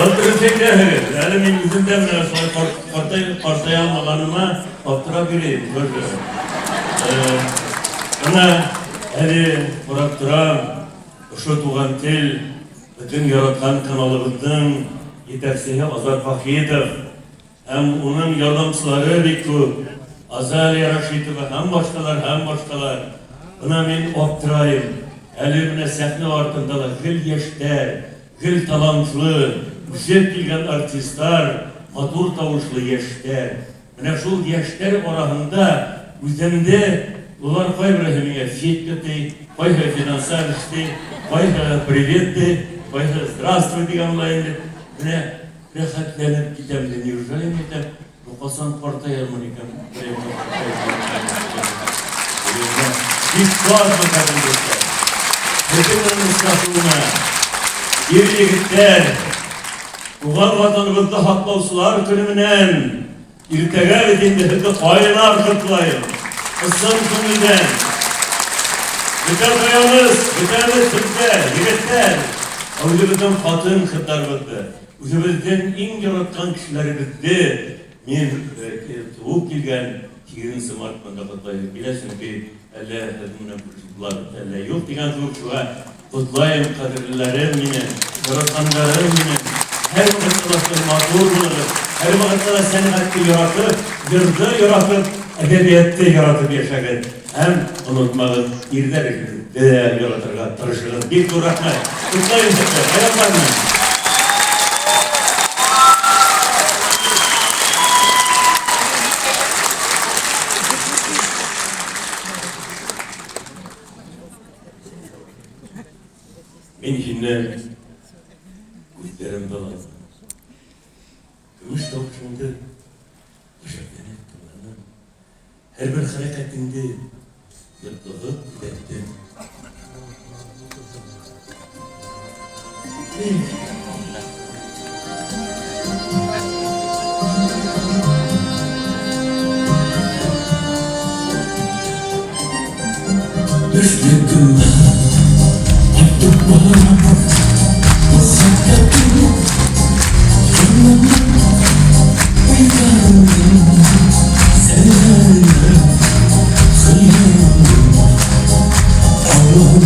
Ötürüsekler, yani benim yüzümden kartayalmalarıma kaptıra bileyim, böyle. Ana, hadi bırak duram, şu tuğan tel, bütün yaratkan kanalımızın yetersiği Azar Fakiyetov, hem onun yardımcıları Bikku, Azali Raşitov, hem başkalar. Buna ben optırayım, elimine sahne ardındalar, gül yaşlar, gül talantlı, güzel bilgen artistler, matur tavuşlu yaşlar. Buna şu yaşlar orasında, üzerinde ular koy Ibrahim'e fiyatlıkti, koy finansarıştı, koy privetti, koy здравствуй diyenlerinde. Buna rehatlenip gidem de nirjayım edem, bu kasan partayalım iken. Biz var bakalım dostlar. Hepimizin ıslahına, bir yigitler, Uğal vatanımızda haklausular günümünden, irtegar edinde hıkkı kaynar kırtlayın. Isın gününden, biter kayamız, biter de Türkler, yigitler, Özümüzden katın kıtlarımızdı. Özümüzden en yaratkan kişilerimizdi. Men tuğup gelgen 8 Mart'da kutlayım. Bilesin ki elle hızımına kurşuklar, elle yok diyen turşuğa kutlayım kadirlerim yine, yaratkanlarım yine. Her vakıtlar mağdur bulunur. Her vakıtlar seni hakkı yaratıp, yırdı yaratıp, edebiyette yaratıp yaşayın. Hem unutmayın, irder değer yaratırga tırışırız. Bir tur rahmet. Kutlayın sizler, ayaklarına. Ben şimdi gözlerim dolan. Gümüş tavukçumda kuşaklanıp kullanım. Her bir hareketinde yıkılıp giderdim. Düştüm artık bana bu sakatım uygarım severler kıyım Allah'ım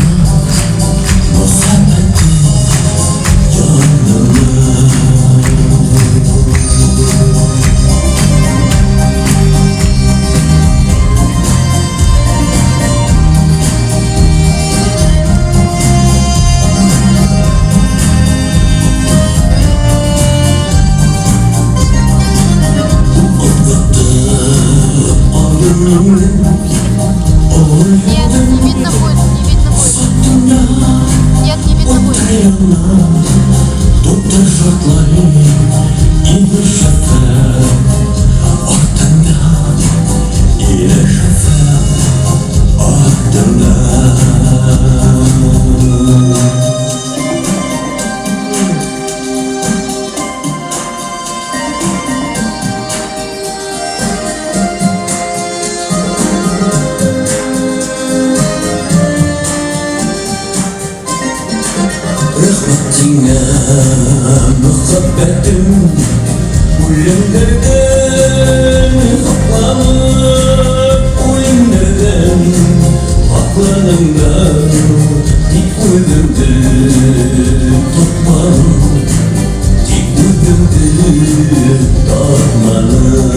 muhabbeti canım Нет, не видно будет, не видно будет. Нет, не видно будет. Доктор шотлай и шофер, артından ile şoför, ardından. Rahmetine muhabbetim Uyumlardan haklanıp Uyumlardan haklanımdan Dik uyumdu tutmanım Dik uyumdu dağmanım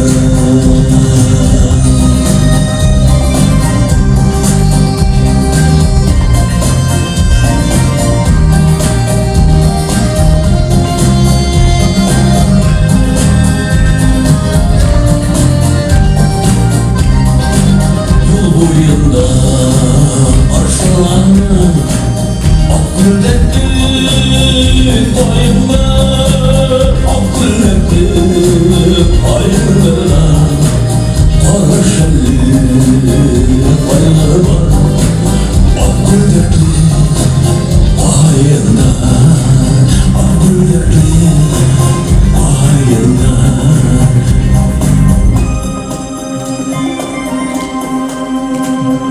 boyunda arşalanır, ak gülden